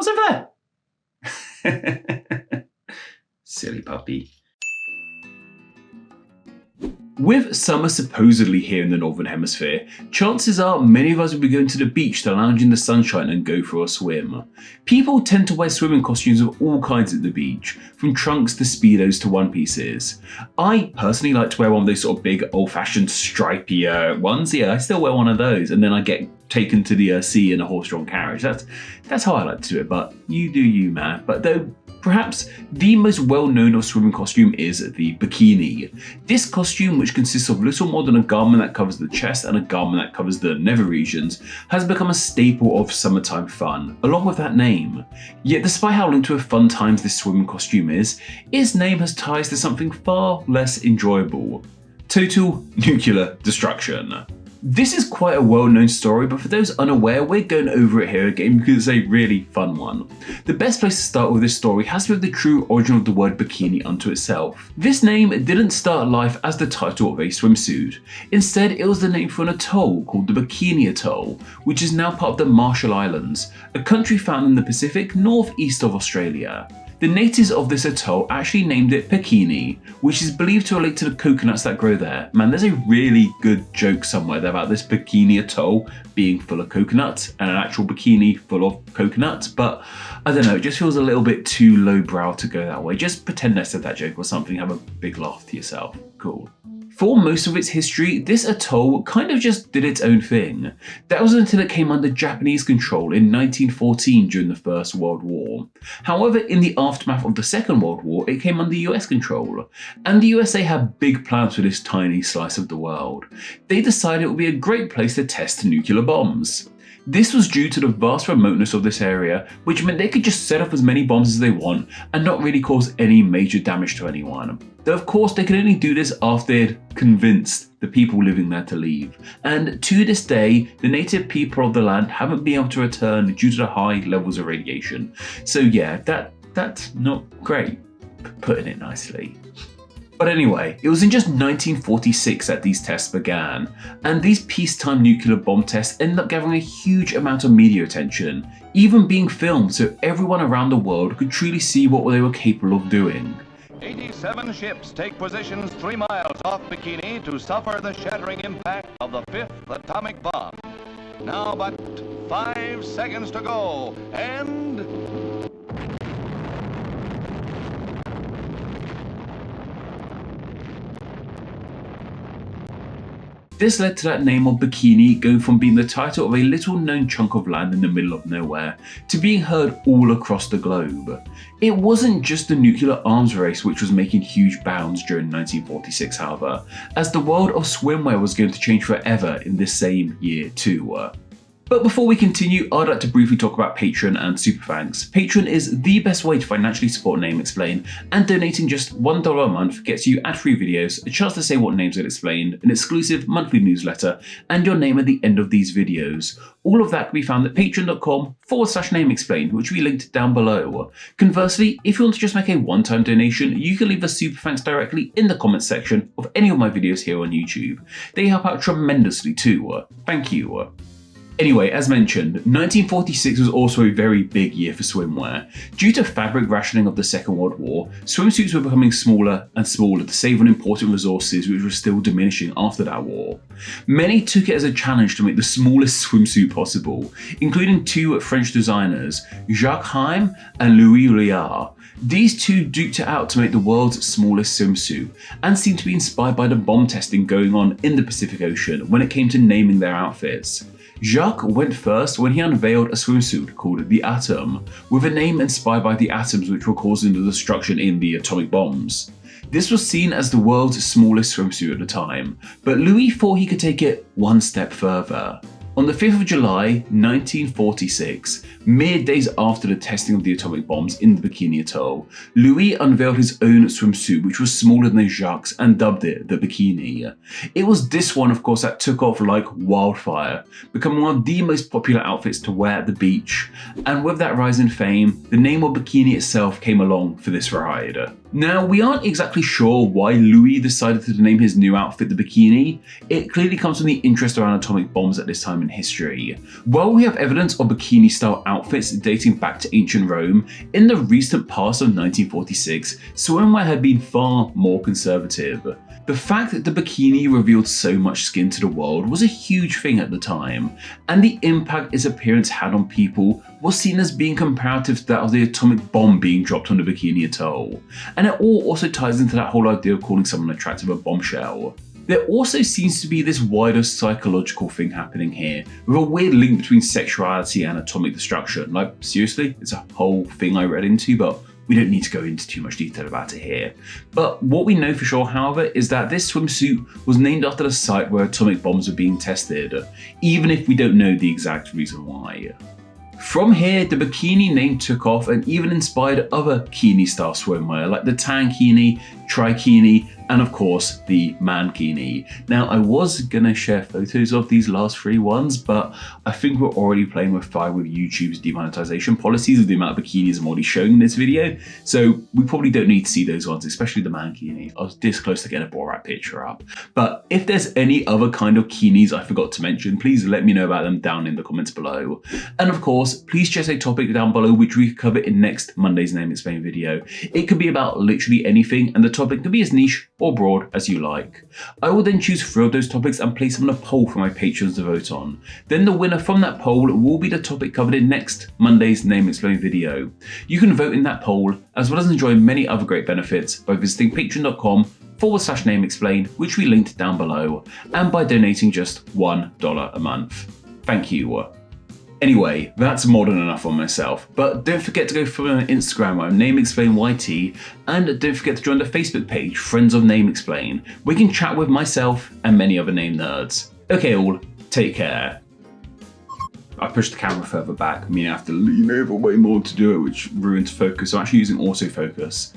What's over there? Silly puppy. With summer supposedly here in the Northern Hemisphere, chances are many of us will be going to the beach to lounge in the sunshine and go for a swim. People tend to wear swimming costumes of all kinds at the beach, from trunks to speedos to one pieces. I personally like to wear one of those sort of big old-fashioned stripy ones. Yeah, I still wear one of those, and then I get taken to the sea in a horse-drawn carriage. That's how I like to do it, but you do you, man. But though, perhaps the most well-known of swimming costume is the bikini. This costume, which consists of little more than a garment that covers the chest and a garment that covers the nether regions, has become a staple of summertime fun, along with that name. Yet despite how linked to fun times this swimming costume is, its name has ties to something far less enjoyable: total nuclear destruction. This is quite a well-known story, but for those unaware, we're going over it here again because it's a really fun one. The best place to start with this story has to be with the true origin of the word bikini unto itself. This name didn't start life as the title of a swimsuit. Instead, it was the name for an atoll called the Bikini Atoll, which is now part of the Marshall Islands, a country found in the Pacific northeast of Australia. The natives of this atoll actually named it Bikini, which is believed to relate to the coconuts that grow there. Man, there's a really good joke somewhere there about this Bikini Atoll being full of coconuts and an actual bikini full of coconuts, but I don't know, it just feels a little bit too lowbrow to go that way. Just pretend I said that joke or something, have a big laugh to yourself. Cool. For most of its history, this atoll kind of just did its own thing. That was until it came under Japanese control in 1914 during the First World War. However, in the aftermath of the Second World War, it came under US control, and the USA had big plans for this tiny slice of the world. They decided it would be a great place to test nuclear bombs. This was due to the vast remoteness of this area, which meant they could just set off as many bombs as they want and not really cause any major damage to anyone. Though of course they could only do this after they'd convinced the people living there to leave. And to this day, the native people of the land haven't been able to return due to the high levels of radiation. So yeah, that's not great, putting it nicely. But anyway, it was in just 1946 that these tests began, and these peacetime nuclear bomb tests ended up gathering a huge amount of media attention, even being filmed so everyone around the world could truly see what they were capable of doing. 87 ships take positions 3 miles off Bikini to suffer the shattering impact of the 5th atomic bomb. Now but 5 seconds to go, and... This led to that name of Bikini going from being the title of a little known chunk of land in the middle of nowhere to being heard all across the globe. It wasn't just the nuclear arms race which was making huge bounds during 1946, however, as the world of swimwear was going to change forever in this same year too. But before we continue, I'd like to briefly talk about Patreon and Super Thanks. Patreon is the best way to financially support Name Explained, and donating just $1 a month gets you ad-free videos, a chance to say what names get explained, an exclusive monthly newsletter, and your name at the end of these videos. All of that can be found at patreon.com/Name Explained, which we linked down below. Conversely, if you want to just make a one-time donation, you can leave a Super Thanks directly in the comments section of any of my videos here on YouTube. They help out tremendously too. Thank you. Anyway, as mentioned, 1946 was also a very big year for swimwear. Due to fabric rationing of the Second World War, swimsuits were becoming smaller and smaller to save on important resources which were still diminishing after that war. Many took it as a challenge to make the smallest swimsuit possible, including 2 French designers, Jacques Heim and Louis Liard. These two duked it out to make the world's smallest swimsuit, and seemed to be inspired by the bomb testing going on in the Pacific Ocean when it came to naming their outfits. Jacques went first when he unveiled a swimsuit called the Atom, with a name inspired by the atoms which were causing the destruction in the atomic bombs. This was seen as the world's smallest swimsuit at the time, but Louis thought he could take it one step further. On the 5th of July 1946, mere days after the testing of the atomic bombs in the Bikini Atoll, Louis unveiled his own swimsuit which was smaller than Jacques and dubbed it the Bikini. It was this one, of course, that took off like wildfire, becoming one of the most popular outfits to wear at the beach, and with that rise in fame, the name of Bikini itself came along for this ride. Now, we aren't exactly sure why Louis decided to name his new outfit the Bikini. It clearly comes from the interest around atomic bombs at this time in history. While we have evidence of bikini-style outfits dating back to ancient Rome, in the recent past of 1946, swimwear had been far more conservative. The fact that the bikini revealed so much skin to the world was a huge thing at the time, and the impact its appearance had on people was seen as being comparative to that of the atomic bomb being dropped on the Bikini Atoll. And it all also ties into that whole idea of calling someone attractive a bombshell. There also seems to be this wider psychological thing happening here, with a weird link between sexuality and atomic destruction. Like, seriously, it's a whole thing I read into, but we don't need to go into too much detail about it here. But what we know for sure, however, is that this swimsuit was named after the site where atomic bombs were being tested, even if we don't know the exact reason why. From here, the bikini name took off and even inspired other kini-style swimwear like the tankini, trikini, and of course the mankini. Now, I was gonna share photos of these last 3 ones, but I think we're already playing with fire with YouTube's demonetization policies of the amount of bikinis I'm already showing in this video, so we probably don't need to see those ones, especially the mankini. I was this close to getting a Borat picture up. But if there's any other kind of kinis I forgot to mention, please let me know about them down in the comments below. And of course, please suggest a topic down below which we could cover in next Monday's Name Explain video. It could be about literally anything, and the topic could be as niche or broad as you like. I will then choose 3 of those topics and place them on a poll for my patrons to vote on. Then the winner from that poll will be the topic covered in next Monday's Name Explain video. You can vote in that poll, as well as enjoy many other great benefits by visiting patreon.com/nameexplain, which we linked down below, and by donating just $1 a month. Thank you. Anyway, that's more than enough on myself, but don't forget to go follow me on Instagram where I'm NameExplainYT, and don't forget to join the Facebook page, Friends of Name Explain, where you can chat with myself and many other name nerds. Okay all, take care. I pushed the camera further back, meaning I have to lean over way more to do it, which ruins focus, so I'm actually using autofocus.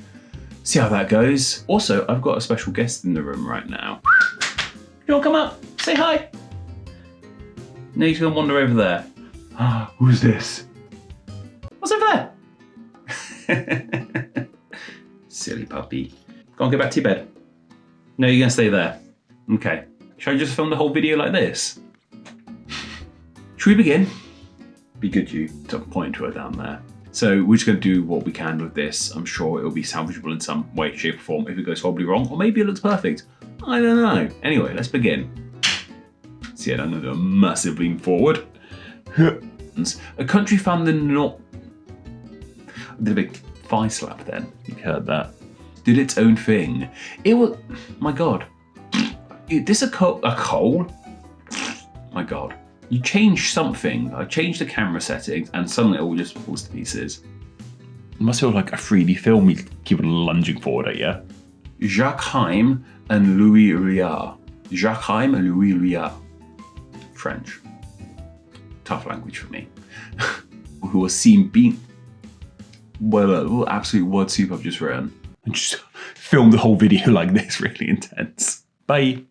See how that goes. Also, I've got a special guest in the room right now. You wanna come up? Say hi. Now he's gonna wander over there. Ah, who's this? What's over there? Silly puppy. Go on, get back to your bed. No, you're gonna stay there. Okay. Should I just film the whole video like this? Should we begin? Be good you to point to her down there. So we're just gonna do what we can with this. I'm sure it'll be salvageable in some way, shape, or form if it goes horribly wrong, or maybe it looks perfect. I don't know. Anyway, let's begin. See, I'm gonna do a massive lean forward. A country found in the north. I did a big thigh slap then. You heard that? Did its own thing. It was. My God. Is this a coal? A coal? My God. You changed something. I changed the camera settings, and suddenly it all just falls to pieces. It must feel like a 3D film. You keep on lunging forward at you. Jacques Haim and Louis Riard. Jacques Haim and Louis Riard. French. Tough language for me. Who are seen being, well, absolute word soup I've just written. And just filmed the whole video like this, really intense. Bye.